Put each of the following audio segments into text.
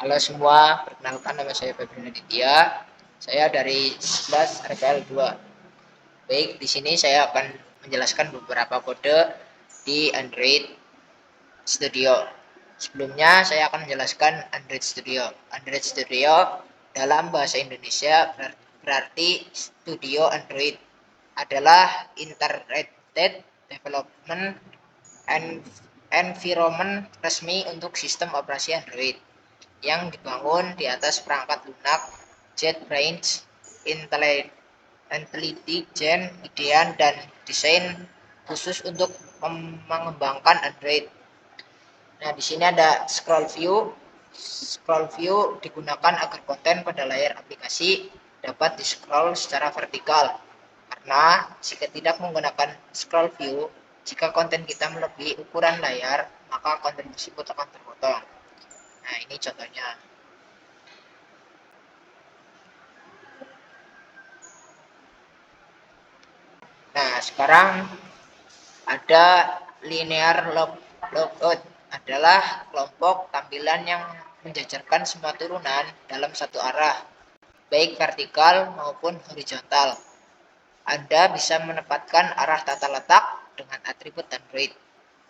Halo semua, perkenalkan nama saya Febri Aditya. Saya dari 11 RPL 2. Baik, di sini saya akan menjelaskan beberapa kode di Android Studio. Sebelumnya saya akan menjelaskan Android Studio. Android Studio dalam bahasa Indonesia berarti Studio Android adalah Integrated Development Environment resmi untuk sistem operasi Android yang dibangun di atas perangkat lunak, JetBrains, Intelligent Idean, dan desain khusus untuk mengembangkan Android. Nah, di sini ada scroll view. Scroll view digunakan agar konten pada layar aplikasi dapat di-scroll secara vertikal. Karena jika tidak menggunakan scroll view, jika konten kita melebihi ukuran layar, maka konten tersebut akan terpotong. Nah, ini contohnya. Nah, sekarang ada linear logout adalah kelompok tampilan yang menjajarkan semua turunan dalam satu arah, baik vertikal maupun horizontal. Anda bisa menempatkan arah tata letak dengan atribut Android,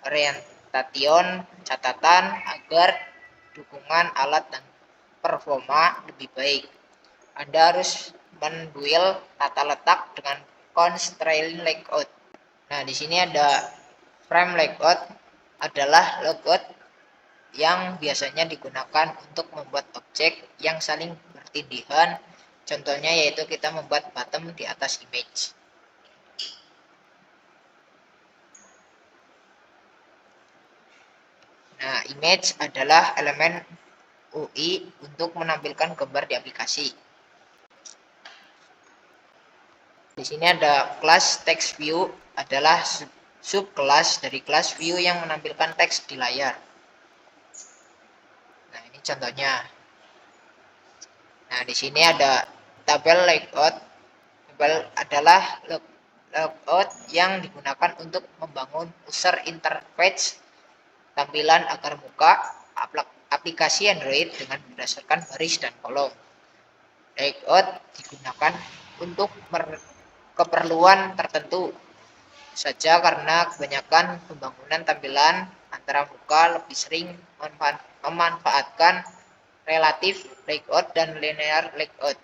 orientation, catatan agar dukungan alat dan performa lebih baik. Anda harus menduel tata letak dengan constraint layout. Nah, di sini ada frame layout adalah layout yang biasanya digunakan untuk membuat objek yang saling bertindihan. Contohnya yaitu kita membuat bottom di atas image. Nah, image adalah elemen UI untuk menampilkan gambar di aplikasi. Di sini ada kelas text view adalah subkelas dari kelas view yang menampilkan teks di layar. Nah, ini contohnya. Nah, di sini ada tabel layout. Tabel adalah layout yang digunakan untuk membangun user interface tampilan agar muka aplikasi Android dengan berdasarkan baris dan kolom. Layout digunakan untuk keperluan tertentu saja karena kebanyakan pembangunan tampilan antara muka lebih sering memanfaatkan relative layout dan linear layout.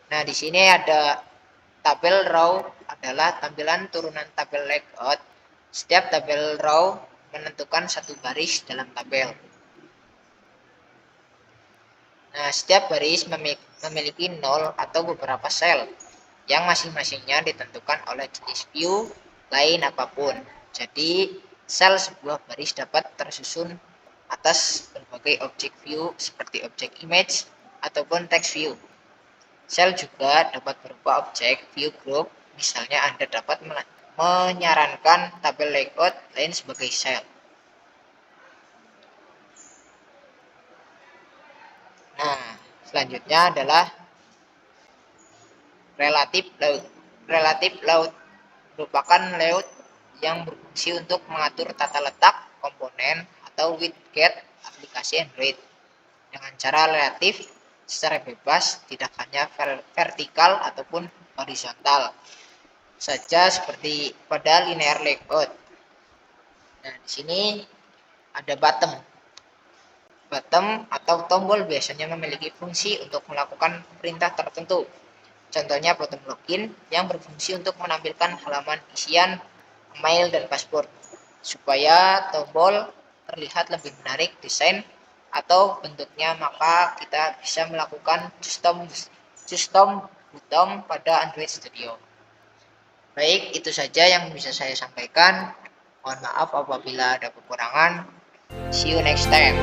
Nah, di sini ada tabel row adalah tampilan turunan tabel layout. Setiap tabel row menentukan satu baris dalam tabel. Nah, setiap baris memiliki 0 atau beberapa sel yang masing-masingnya ditentukan oleh jenis view lain apapun. Jadi, sel sebuah baris dapat tersusun atas berbagai objek view seperti objek image ataupun text view. Sel juga dapat berupa objek view group, misalnya Anda dapat menyarankan tabel layout lain sebagai sel. Nah, selanjutnya adalah relative layout. Relative layout merupakan layout yang berfungsi untuk mengatur tata letak komponen atau widget aplikasi Android dengan cara relatif secara bebas, tidak hanya vertikal ataupun horizontal saja seperti pada linear layout. Nah, di sini ada bottom. Bottom atau tombol biasanya memiliki fungsi untuk melakukan perintah tertentu. Contohnya bottom login yang berfungsi untuk menampilkan halaman isian email dan password. Supaya tombol terlihat lebih menarik desain atau bentuknya, maka kita bisa melakukan custom button pada Android Studio. Baik, itu saja yang bisa saya sampaikan. Mohon maaf apabila ada kekurangan. See you next time.